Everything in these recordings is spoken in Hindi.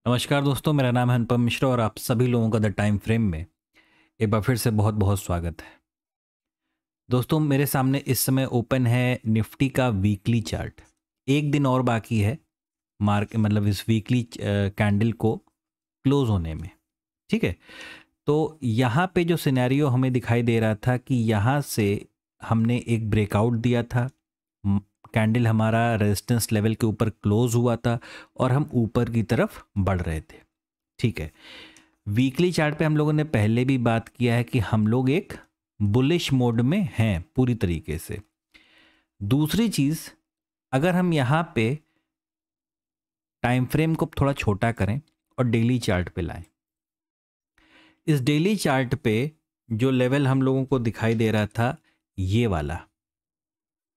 नमस्कार दोस्तों, मेरा नाम है अनुपम मिश्रा और आप सभी लोगों का द टाइम फ्रेम में एक बार फिर से बहुत बहुत स्वागत है। दोस्तों, मेरे सामने इस समय ओपन है निफ्टी का वीकली चार्ट। एक दिन और बाकी है मतलब इस वीकली कैंडल को क्लोज होने में। ठीक है, तो यहाँ पे जो सिनेरियो हमें दिखाई दे रहा था कि यहाँ से हमने एक ब्रेकआउट दिया था, कैंडल हमारा रेजिस्टेंस लेवल के ऊपर क्लोज हुआ था और हम ऊपर की तरफ बढ़ रहे थे। ठीक है, वीकली चार्ट पे हम लोगों ने पहले भी बात किया है कि हम लोग एक बुलिश मोड में हैं पूरी तरीके से। दूसरी चीज़, अगर हम यहाँ पे टाइम फ्रेम को थोड़ा छोटा करें और डेली चार्ट पे लाएं, इस डेली चार्ट पे जो लेवल हम लोगों को दिखाई दे रहा था ये वाला,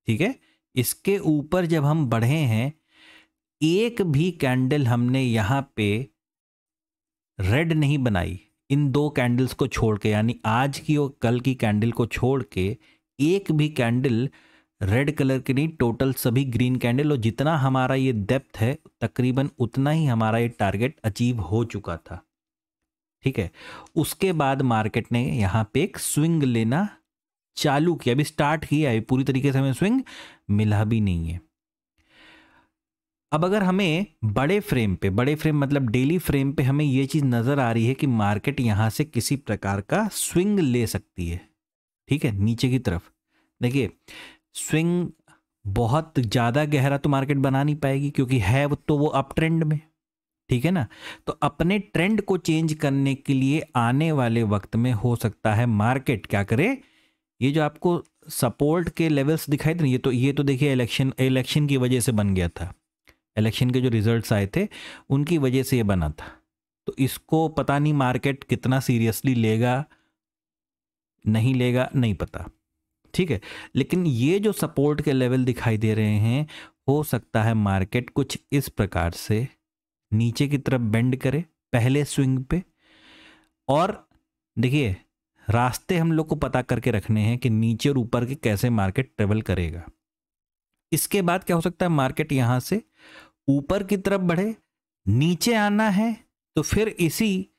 ठीक है, इसके ऊपर जब हम बढ़े हैं, एक भी कैंडल हमने यहाँ पे रेड नहीं बनाई। इन दो कैंडल्स को छोड़ के, यानी आज की और कल की कैंडल को छोड़ के एक भी कैंडल रेड कलर की नहीं, टोटल सभी ग्रीन कैंडल। और जितना हमारा ये डेप्थ है तकरीबन उतना ही हमारा ये टारगेट अचीव हो चुका था। ठीक है, उसके बाद मार्केट ने यहाँ पे एक स्विंग लेना चालू किया, अभी स्टार्ट किया है, पूरी तरीके से हमें स्विंग मिला भी नहीं है। अब अगर हमें बड़े फ्रेम मतलब डेली फ्रेम पे हमें ये चीज़ नज़र आ रही है कि मार्केट यहाँ से किसी प्रकार का स्विंग ले सकती है। ठीक है, नीचे की तरफ देखिए, स्विंग बहुत ज़्यादा गहरा तो मार्केट बना नहीं पाएगी क्योंकि है वो अप ट्रेंड में। ठीक है ना, तो अपने ट्रेंड को चेंज करने के लिए आने वाले वक्त में हो सकता है मार्केट क्या करे, ये जो आपको सपोर्ट के लेवल्स दिखाई दे, ये तो देखिए इलेक्शन की वजह से बन गया था। इलेक्शन के जो रिजल्ट्स आए थे उनकी वजह से ये बना था। तो इसको पता नहीं मार्केट कितना सीरियसली लेगा नहीं लेगा, नहीं पता। ठीक है, लेकिन ये जो सपोर्ट के लेवल दिखाई दे रहे हैं, हो सकता है मार्केट कुछ इस प्रकार से नीचे की तरफ बेंड करे पहले स्विंग पे। और देखिए, रास्ते हम लोग को पता करके रखने हैं कि नीचे और ऊपर के कैसे मार्केट ट्रेवल करेगा। इसके बाद क्या हो सकता है, मार्केट यहां से ऊपर की तरफ बढ़े, नीचे आना है तो फिर इसी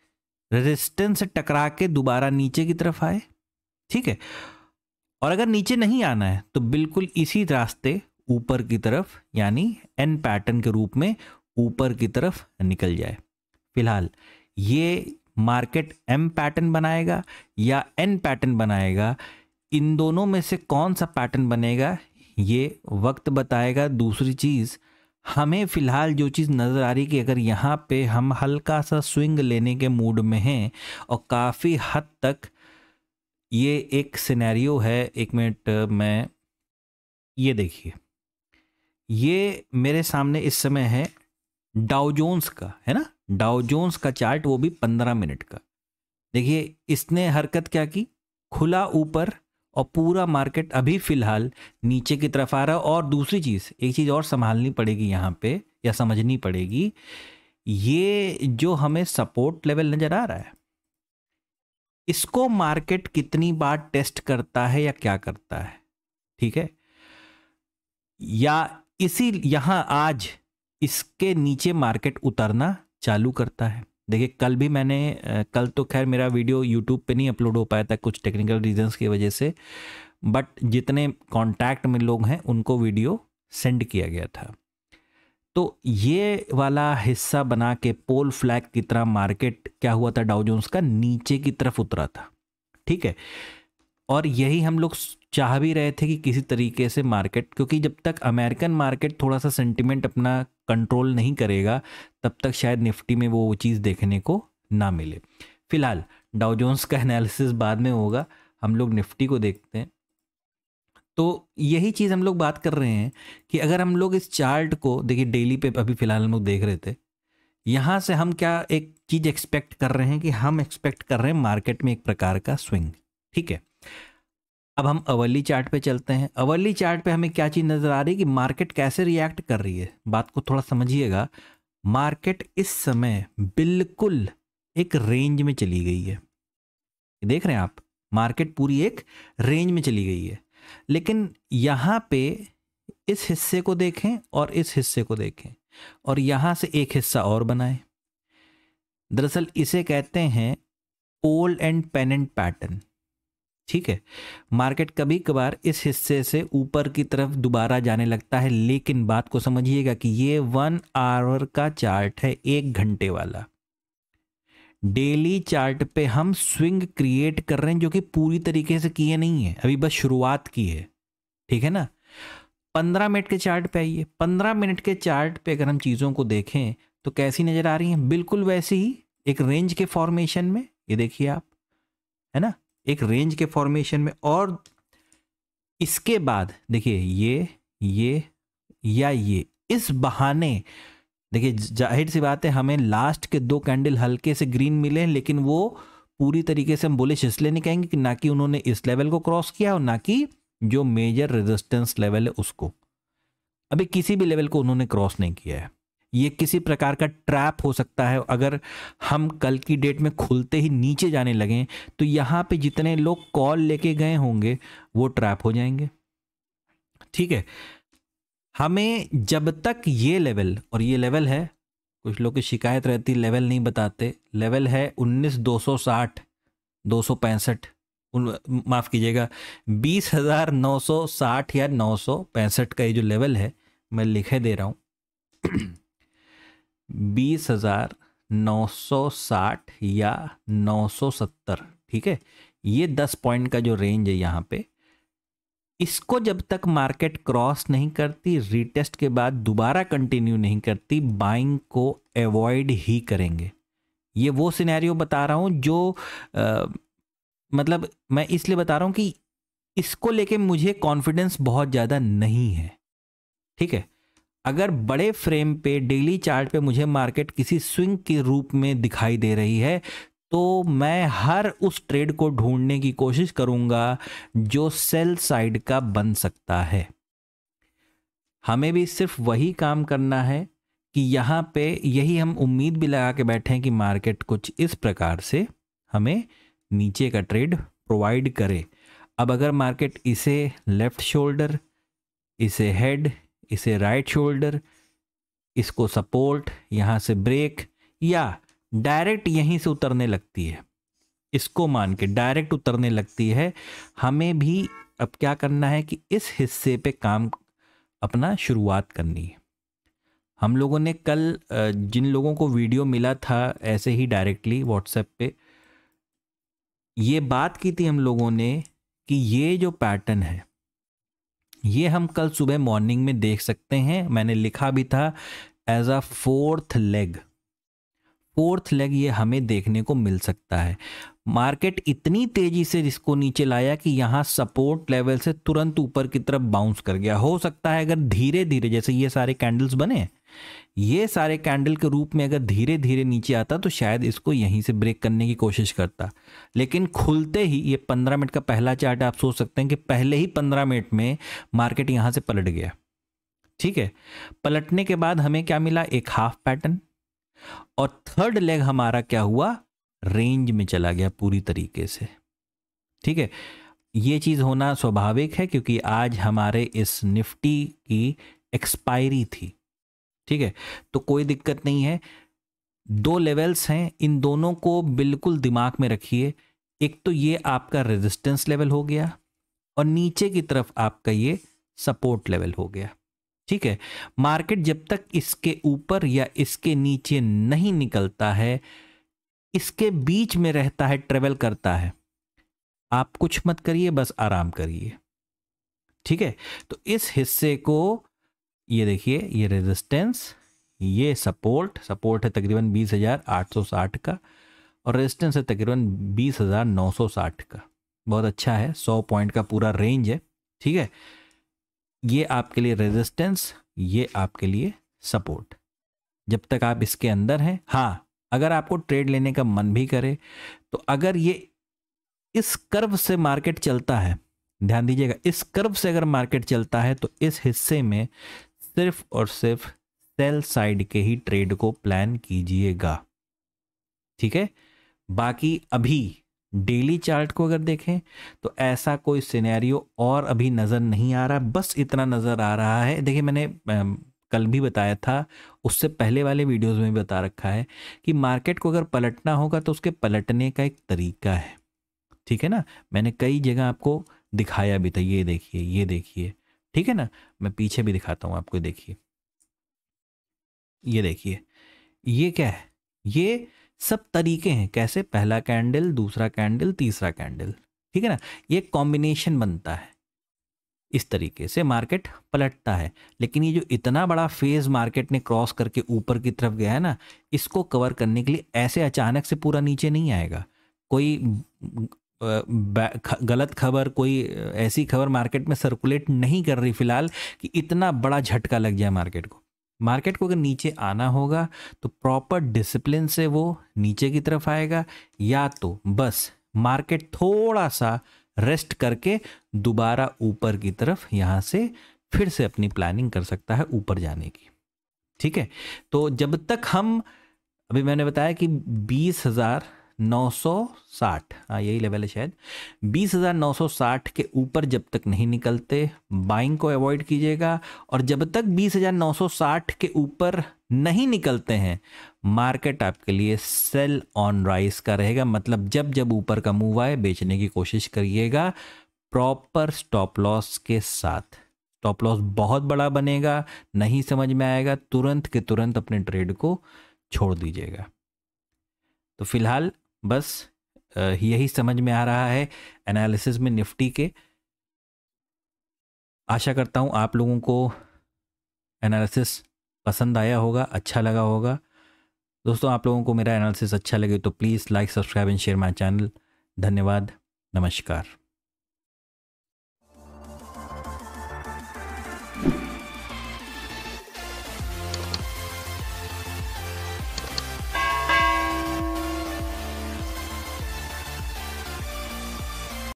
रेजिस्टेंस से टकरा के दोबारा नीचे की तरफ आए। ठीक है, और अगर नीचे नहीं आना है तो बिल्कुल इसी रास्ते ऊपर की तरफ, यानी एन पैटर्न के रूप में ऊपर की तरफ निकल जाए। फिलहाल ये मार्केट एम पैटर्न बनाएगा या एन पैटर्न बनाएगा, इन दोनों में से कौन सा पैटर्न बनेगा ये वक्त बताएगा। दूसरी चीज़, हमें फिलहाल जो चीज़ नज़र आ रही कि अगर यहाँ पे हम हल्का सा स्विंग लेने के मूड में हैं और काफ़ी हद तक ये एक सिनेरियो है। एक मिनट, मैं ये देखिए, ये मेरे सामने इस समय है डाउ जोन्स का, है ना, डाउ जोन्स का चार्ट, वो भी 15 मिनट का। देखिए इसने हरकत क्या की, खुला ऊपर और पूरा मार्केट अभी फिलहाल नीचे की तरफ आ रहा है। और दूसरी चीज़, एक चीज़ और संभालनी पड़ेगी यहाँ पे या समझनी पड़ेगी, ये जो हमें सपोर्ट लेवल नज़र आ रहा है, इसको मार्केट कितनी बार टेस्ट करता है या क्या करता है। ठीक है, या इसी यहाँ आज इसके नीचे मार्केट उतरना चालू करता है। देखिए कल भी कल तो खैर मेरा वीडियो यूट्यूब पे नहीं अपलोड हो पाया था कुछ टेक्निकल रीजंस की वजह से, बट जितने कांटेक्ट में लोग हैं उनको वीडियो सेंड किया गया था। तो ये वाला हिस्सा बना के पोल फ्लैग की तरह मार्केट क्या हुआ था, डाउ जोन्स का नीचे की तरफ उतरा था। ठीक है, और यही हम लोग चाह भी रहे थे कि किसी तरीके से मार्केट, क्योंकि जब तक अमेरिकन मार्केट थोड़ा सा सेंटिमेंट अपना कंट्रोल नहीं करेगा तब तक शायद निफ्टी में वो चीज़ देखने को ना मिले। फिलहाल डाउ जोन्स का एनालिसिस बाद में होगा, हम लोग निफ्टी को देखते हैं। तो यही चीज़ हम लोग बात कर रहे हैं कि अगर हम लोग इस चार्ट को देखिए, डेली पे अभी फिलहाल हम लोग देख रहे थे, यहाँ से हम क्या एक चीज़ एक्सपेक्ट कर रहे हैं कि हम एक्सपेक्ट कर रहे हैं मार्केट में एक प्रकार का स्विंग। ठीक है, अब हम अवर्ली चार्ट पे चलते हैं। अवर्ली चार्ट पे हमें क्या चीज़ नज़र आ रही है कि मार्केट कैसे रिएक्ट कर रही है। बात को थोड़ा समझिएगा, मार्केट इस समय बिल्कुल एक रेंज में चली गई है। देख रहे हैं आप, मार्केट पूरी एक रेंज में चली गई है। लेकिन यहाँ पे इस हिस्से को देखें और इस हिस्से को देखें और यहाँ से एक हिस्सा और बनाएं। दरअसल इसे कहते हैं पोल एंड पेनेंट पैटर्न। ठीक है, मार्केट कभी कभार इस हिस्से से ऊपर की तरफ दोबारा जाने लगता है, लेकिन बात को समझिएगा कि ये 1 आवर का चार्ट है, 1 घंटे वाला। डेली चार्ट पे हम स्विंग क्रिएट कर रहे हैं जो कि पूरी तरीके से किए नहीं है, अभी बस शुरुआत की है। ठीक है ना। 15 मिनट के चार्ट पे आइए। 15 मिनट के चार्ट पे अगर हम चीज़ों को देखें तो कैसी नज़र आ रही हैं? बिल्कुल वैसी ही, एक रेंज के फॉर्मेशन में। ये देखिए आप, है ना, एक रेंज के फॉर्मेशन में। और इसके बाद देखिए ये या ये, इस बहाने देखिए जाहिर सी बात है हमें लास्ट के 2 कैंडल हल्के से ग्रीन मिले, लेकिन वो पूरी तरीके से हम बुलिश इसलिए नहीं कहेंगे कि ना कि उन्होंने इस लेवल को क्रॉस किया और ना कि जो मेजर रेजिस्टेंस लेवल है उसको, अभी किसी भी लेवल को उन्होंने क्रॉस नहीं किया है। ये किसी प्रकार का ट्रैप हो सकता है। अगर हम कल की डेट में खुलते ही नीचे जाने लगें तो यहाँ पे जितने लोग कॉल लेके गए होंगे वो ट्रैप हो जाएंगे। ठीक है, हमें जब तक ये लेवल, और ये लेवल है, कुछ लोग की शिकायत रहती लेवल नहीं बताते, लेवल है 19,260 265, माफ कीजिएगा 20,960 या 965 का ये जो लेवल है मैं लिखे दे रहा हूं 20,960 या 970। ठीक है, ये 10 पॉइंट का जो रेंज है यहाँ पे, इसको जब तक मार्केट क्रॉस नहीं करती, रीटेस्ट के बाद दोबारा कंटिन्यू नहीं करती, बाइंग को अवॉइड ही करेंगे। ये वो सिनेरियो बता रहा हूं जो मतलब मैं इसलिए बता रहा हूं कि इसको लेके मुझे कॉन्फिडेंस बहुत ज़्यादा नहीं है। ठीक है, अगर बड़े फ्रेम पे डेली चार्ट पे मुझे मार्केट किसी स्विंग के रूप में दिखाई दे रही है तो मैं हर उस ट्रेड को ढूंढने की कोशिश करूंगा जो सेल साइड का बन सकता है। हमें भी सिर्फ वही काम करना है कि यहाँ पे यही हम उम्मीद भी लगा के बैठे हैं कि मार्केट कुछ इस प्रकार से हमें नीचे का ट्रेड प्रोवाइड करे। अब अगर मार्केट इसे लेफ्ट शोल्डर, इसे हेड, इसे राइट शोल्डर, इसको सपोर्ट, यहाँ से ब्रेक, या डायरेक्ट यहीं से उतरने लगती है, इसको मान के डायरेक्ट उतरने लगती है, हमें भी अब क्या करना है कि इस हिस्से पे काम अपना शुरुआत करनी है। हम लोगों ने कल जिन लोगों को वीडियो मिला था ऐसे ही डायरेक्टली व्हाट्सएप पे, ये बात की थी हम लोगों ने कि ये जो पैटर्न है ये हम कल सुबह मॉर्निंग में देख सकते हैं। मैंने लिखा भी था एज अ फोर्थ लेग ये हमें देखने को मिल सकता है। मार्केट इतनी तेजी से इसको नीचे लाया कि यहां सपोर्ट लेवल से तुरंत ऊपर की तरफ बाउंस कर गया। हो सकता है अगर धीरे धीरे, जैसे ये सारे कैंडल्स बने, ये सारे कैंडल के रूप में अगर धीरे धीरे नीचे आता तो शायद इसको यहीं से ब्रेक करने की कोशिश करता, लेकिन खुलते ही ये 15 मिनट का पहला चार्ट आप सोच सकते हैं कि पहले ही 15 मिनट में मार्केट यहां से पलट गया। ठीक है, पलटने के बाद हमें क्या मिला? एक हाफ पैटर्न, और थर्ड लेग हमारा क्या हुआ? रेंज में चला गया पूरी तरीके से। ठीक है, ये चीज होना स्वाभाविक है क्योंकि आज हमारे इस निफ्टी की एक्सपायरी थी। ठीक है, तो कोई दिक्कत नहीं है। 2 लेवल्स हैं, इन दोनों को बिल्कुल दिमाग में रखिए। एक तो ये आपका रेजिस्टेंस लेवल हो गया और नीचे की तरफ आपका ये सपोर्ट लेवल हो गया। ठीक है, मार्केट जब तक इसके ऊपर या इसके नीचे नहीं निकलता है, इसके बीच में रहता है, ट्रेवल करता है, आप कुछ मत करिए, बस आराम करिए। ठीक है, तो इस हिस्से को ये देखिए, ये रेजिस्टेंस, ये सपोर्ट है तकरीबन 20,860 का, और रेजिस्टेंस है तकरीबन 20,960 का। बहुत अच्छा है, 100 पॉइंट का पूरा रेंज है। ठीक है, ये आपके लिए रेजिस्टेंस, ये आपके लिए सपोर्ट। जब तक आप इसके अंदर हैं, हाँ, अगर आपको ट्रेड लेने का मन भी करे तो अगर ये इस कर्व से मार्केट चलता है, ध्यान दीजिएगा, इस कर्व से अगर मार्केट चलता है तो इस हिस्से में सिर्फ और सिर्फ सेल साइड के ही ट्रेड को प्लान कीजिएगा। ठीक है, बाकी अभी डेली चार्ट को अगर देखें तो ऐसा कोई सिनेरियो और अभी नजर नहीं आ रहा, बस इतना नजर आ रहा है। देखिए, मैंने कल भी बताया था, उससे पहले वाले वीडियोस में भी बता रखा है कि मार्केट को अगर पलटना होगा तो उसके पलटने का एक तरीका है, ठीक है ना। मैंने कई जगह आपको दिखाया भी था, ये देखिए, ये देखिए, ठीक है ना। मैं पीछे भी दिखाता हूँ आपको, देखिए, ये देखिए, ये क्या है, ये सब तरीके हैं कैसे, पहला कैंडल, दूसरा कैंडल, तीसरा कैंडल, ठीक है ना। ये कॉम्बिनेशन बनता है, इस तरीके से मार्केट पलटता है। लेकिन ये जो इतना बड़ा फेज मार्केट ने क्रॉस करके ऊपर की तरफ गया है ना, इसको कवर करने के लिए ऐसे अचानक से पूरा नीचे नहीं आएगा। कोई गलत खबर, कोई ऐसी खबर मार्केट में सर्कुलेट नहीं कर रही फिलहाल कि इतना बड़ा झटका लग जाए मार्केट को। मार्केट को अगर नीचे आना होगा तो प्रॉपर डिसिप्लिन से वो नीचे की तरफ आएगा, या तो बस मार्केट थोड़ा सा रेस्ट करके दोबारा ऊपर की तरफ यहाँ से फिर से अपनी प्लानिंग कर सकता है ऊपर जाने की, ठीक है। तो जब तक हम, अभी मैंने बताया कि 20,960, हाँ यही लेवल है शायद, 20,960 के ऊपर जब तक नहीं निकलते बाइंग को अवॉइड कीजिएगा। और जब तक 20,960 के ऊपर नहीं निकलते हैं मार्केट आपके लिए सेल ऑन राइज का रहेगा। मतलब जब जब ऊपर का मूव आए बेचने की कोशिश करिएगा प्रॉपर स्टॉप लॉस के साथ। स्टॉप लॉस बहुत बड़ा बनेगा, नहीं समझ में आएगा, तुरंत के तुरंत अपने ट्रेड को छोड़ दीजिएगा। तो फिलहाल बस यही समझ में आ रहा है एनालिसिस में निफ्टी के। आशा करता हूं आप लोगों को एनालिसिस पसंद आया होगा, अच्छा लगा होगा। दोस्तों, आप लोगों को मेरा एनालिसिस अच्छा लगे तो please like, subscribe and share my channel. धन्यवाद, नमस्कार।